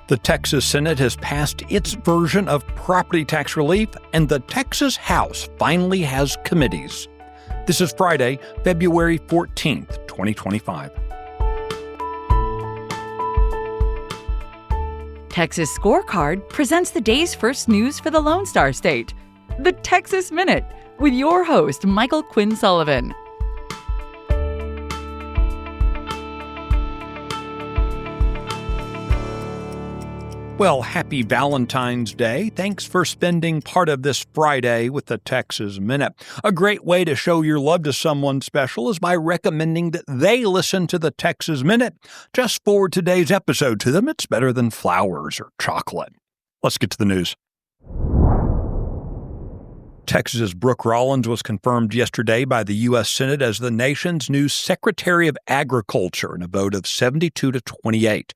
The Texas Senate has passed its version of property tax relief, and the Texas House finally has committees. This is Friday, February 14th, 2025. Texas Scorecard presents the day's first news for the Lone Star State. The Texas Minute, with your host, Michael Quinn Sullivan. Well, happy Valentine's Day. Thanks for spending part of this Friday with the Texas Minute. A great way to show your love to someone special is by recommending that they listen to the Texas Minute. Just forward today's episode to them. It's better than flowers or chocolate. Let's get to the news. Texas's Brooke Rollins was confirmed yesterday by the U.S. Senate as the nation's new Secretary of Agriculture in a vote of 72 to 28.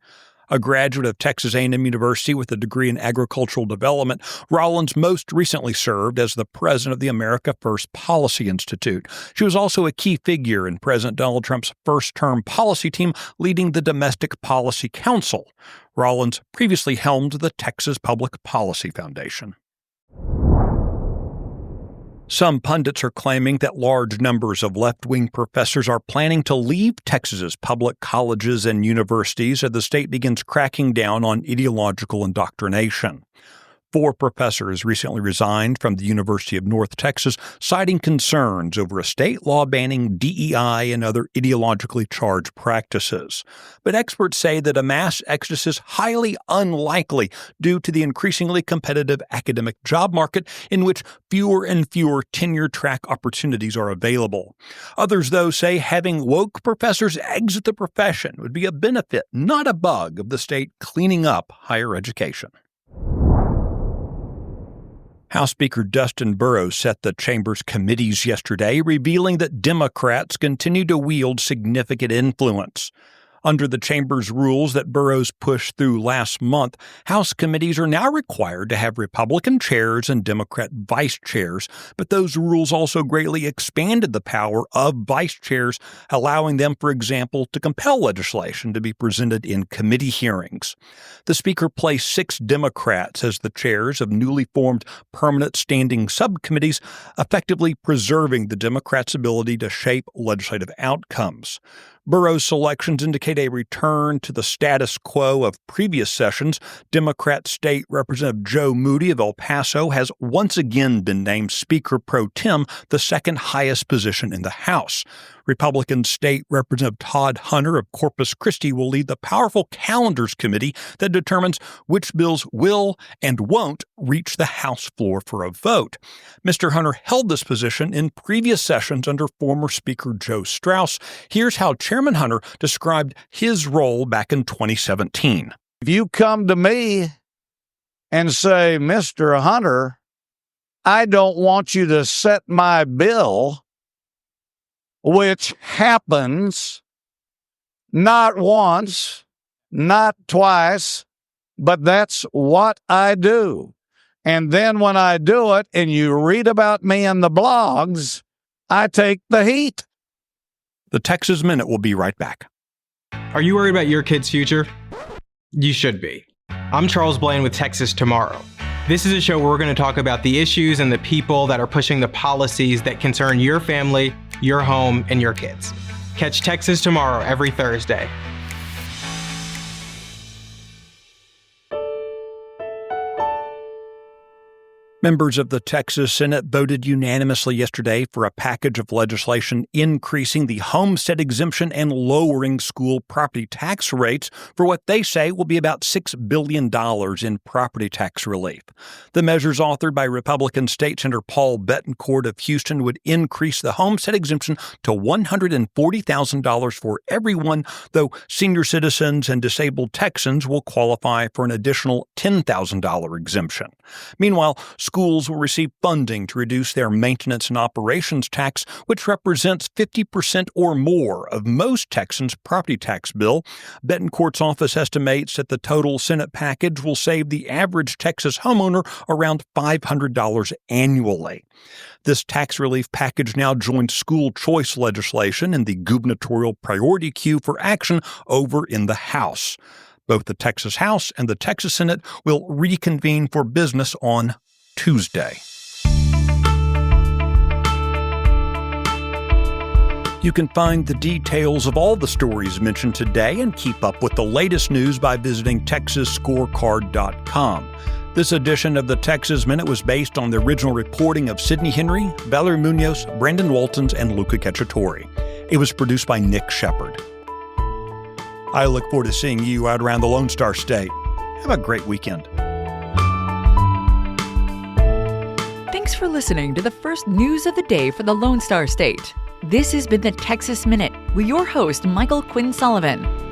A graduate of Texas A&M University with a degree in agricultural development, Rollins most recently served as the president of the America First Policy Institute. She was also a key figure in President Donald Trump's first-term policy team leading the Domestic Policy Council. Rollins previously helmed the Texas Public Policy Foundation. Some pundits are claiming that large numbers of left-wing professors are planning to leave Texas's public colleges and universities as the state begins cracking down on ideological indoctrination. 4 professors recently resigned from the University of North Texas, citing concerns over a state law banning DEI and other ideologically charged practices. But experts say that a mass exodus is highly unlikely due to the increasingly competitive academic job market in which fewer and fewer tenure-track opportunities are available. Others, though, say having woke professors exit the profession would be a benefit, not a bug, of the state cleaning up higher education. House Speaker Dustin Burrows set the chamber's committees yesterday, revealing that Democrats continue to wield significant influence. Under the chamber's rules that Burrows pushed through last month, House committees are now required to have Republican chairs and Democrat vice chairs, but those rules also greatly expanded the power of vice chairs, allowing them, for example, to compel legislation to be presented in committee hearings. The Speaker placed 6 Democrats as the chairs of newly formed permanent standing subcommittees, effectively preserving the Democrats' ability to shape legislative outcomes. Burrows' selections indicate a return to the status quo of previous sessions. Democrat State Representative Joe Moody of El Paso has once again been named Speaker Pro Tem, the second highest position in the House. Republican State Representative Todd Hunter of Corpus Christi will lead the powerful Calendars Committee that determines which bills will and won't reach the House floor for a vote. Mr. Hunter held this position in previous sessions under former Speaker Joe Straus. Here's how Chairman Hunter described his role back in 2017. If you come to me and say, Mr. Hunter, I don't want you to set my bill, which happens not once, not twice, but that's what I do. And then when I do it and you read about me in the blogs, I take the heat. The Texas Minute will be right back. Are you worried about your kid's future? You should be. I'm Charles Blaine with Texas Tomorrow. This is a show where we're going to talk about the issues and the people that are pushing the policies that concern your family, your home, and your kids. Catch Texas Tomorrow every Thursday. Members of the Texas Senate voted unanimously yesterday for a package of legislation increasing the homestead exemption and lowering school property tax rates for what they say will be about $6 billion in property tax relief. The measures authored by Republican State Senator Paul Bettencourt of Houston would increase the homestead exemption to $140,000 for everyone, though senior citizens and disabled Texans will qualify for an additional $10,000 exemption. Meanwhile, schools will receive funding to reduce their maintenance and operations tax, which represents 50% or more of most Texans' property tax bill. Bettencourt's office estimates that the total Senate package will save the average Texas homeowner around $500 annually. This tax relief package now joins school choice legislation in the gubernatorial priority queue for action over in the House. Both the Texas House and the Texas Senate will reconvene for business on Tuesday. You can find the details of all the stories mentioned today and keep up with the latest news by visiting TexasScorecard.com. This edition of the Texas Minute was based on the original reporting of Sidney Henry, Valerie Munoz, Brandon Waltons, and Luca Cacciatore. It was produced by Nick Shepard. I look forward to seeing you out around the Lone Star State. Have a great weekend. Thanks for listening to the first news of the day for the Lone Star State. This has been the Texas Minute with your host, Michael Quinn Sullivan.